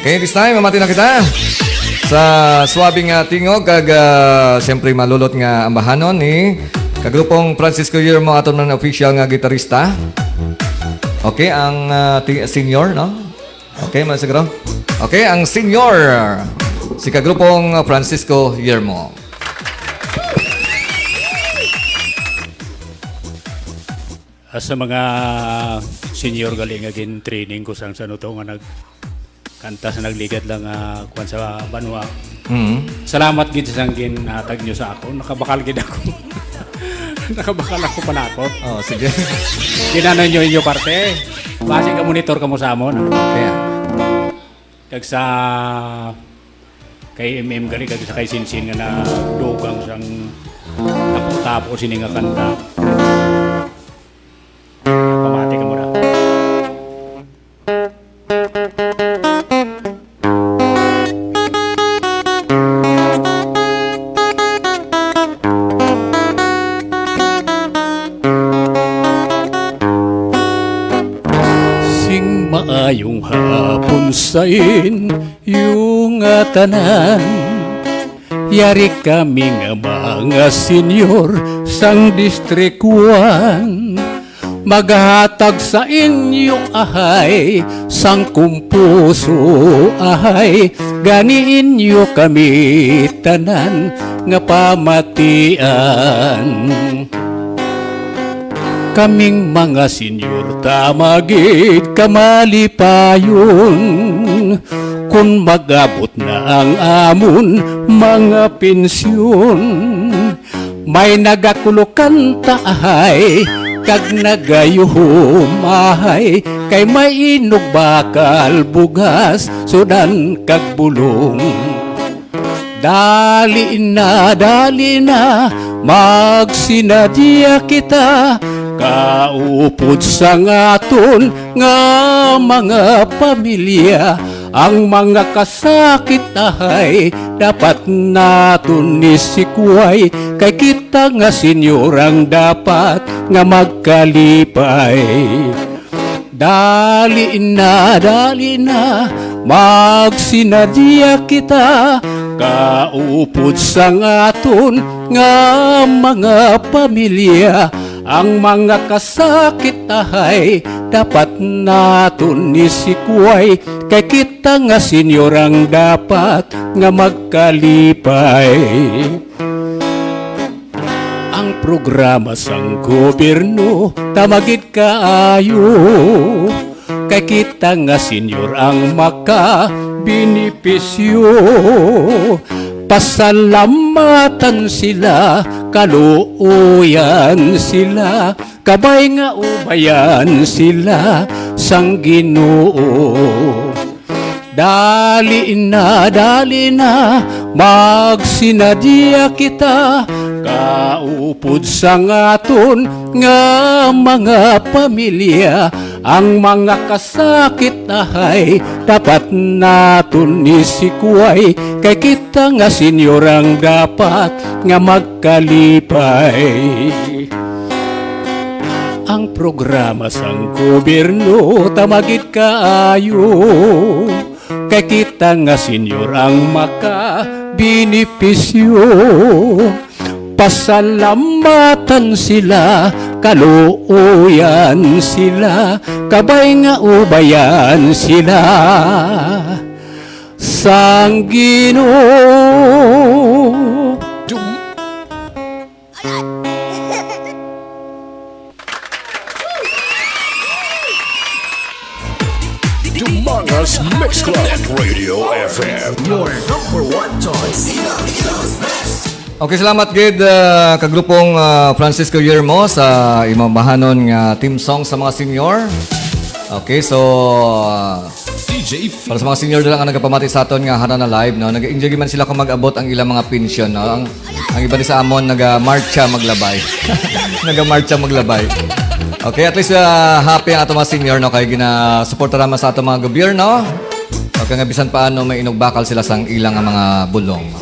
Okay, this time, mamati na kita sa swabing tingog kag siyempre malulot nga ambahanon ni kagrupong Francisco Yermo aton man official nga gitarista. Okay, ang senior, no? Okay, masiguro. Okay, ang senior si kagrupong Francisco Yermo. Sa mga senior galing agin training ko sang sanuto nga nagkanta sa nagligad lang kuan sa Banwa. Salamat gid sa gin hatag nyo sa ako. Nakabakal gid ako. Nakabakal ako panakot. Oh, sige. Ginanon nyo inyo parte. Base ka monitor ka mo sa amon. Okay. Kag sa kay MM gali kag sa kay Sinsin nga na dugang sang tapo sini nga kanta. Pamati ka muna. Sing maayong hapon sain yung tanan. Yari kami nga mga senyor sang District 1. Maghatag sa inyo ahay sang kumpuso ahay gani inyo kami tanan nga pamatian. Kaming mga senyor tamagid kamalipayon kun magabot na ang amon mga pensyon. May nagakulokan taahay kag nagayuhom ahay kay may inog bakal bugas sudan kag bulong. Dali na magsinadya kita kaupod sa ngaton nga mga pamilya. Ang mga kasakit ahay dapat naton nisikway kay kita nga senyor ang dapat nga magkalipay. Dali na magsinadya kita kaupod sa ngaton nga mga pamilya. Ang mga kasakit ahay dapat naton nisikway kay kita nga senyor ang dapat nga magkalipay. Ang programa sang gobyerno tamagid kaayo kay kita nga senyor ang makabinipisyo. Pasalamatan sila, kaluoyan sila, kabay nga ubayan sila sang Ginoo. Dali na magsinadya kita kaupod sa ngaton nga mga pamilya. Ang mga kasakit ahay dapat naton nisikway kay kita nga senyor ang dapat nga magkalipay. Ang programa sang gobyerno tamagid kaayo kay kita nga senyor ang makabinipisyo. Pasalamatan sila, kaluoyan sila, kabay nga ubayan sila sang Ginoo. Dumangas Mix Club Radio FM, your number one choice. Okay, salamat gid kagrupong Francisco Yermo sa imambahanon nga team song sa mga senior. Okay, so DJ para sa mga senior lang ang nagapamati sa aton nga hana na live, no. Nag-enjoy man sila kung mag-abot ang ilang mga pension, no. Ang iba ni sa amon naga-marcha maglabay. Naga-marcha maglabay. Okay, at least happy ang ato mga senior, no, kay gina-suporta naman sa ato mga gobyerno. Okay, nga bisan paano may inugbakal sila sang ilang mga bulong.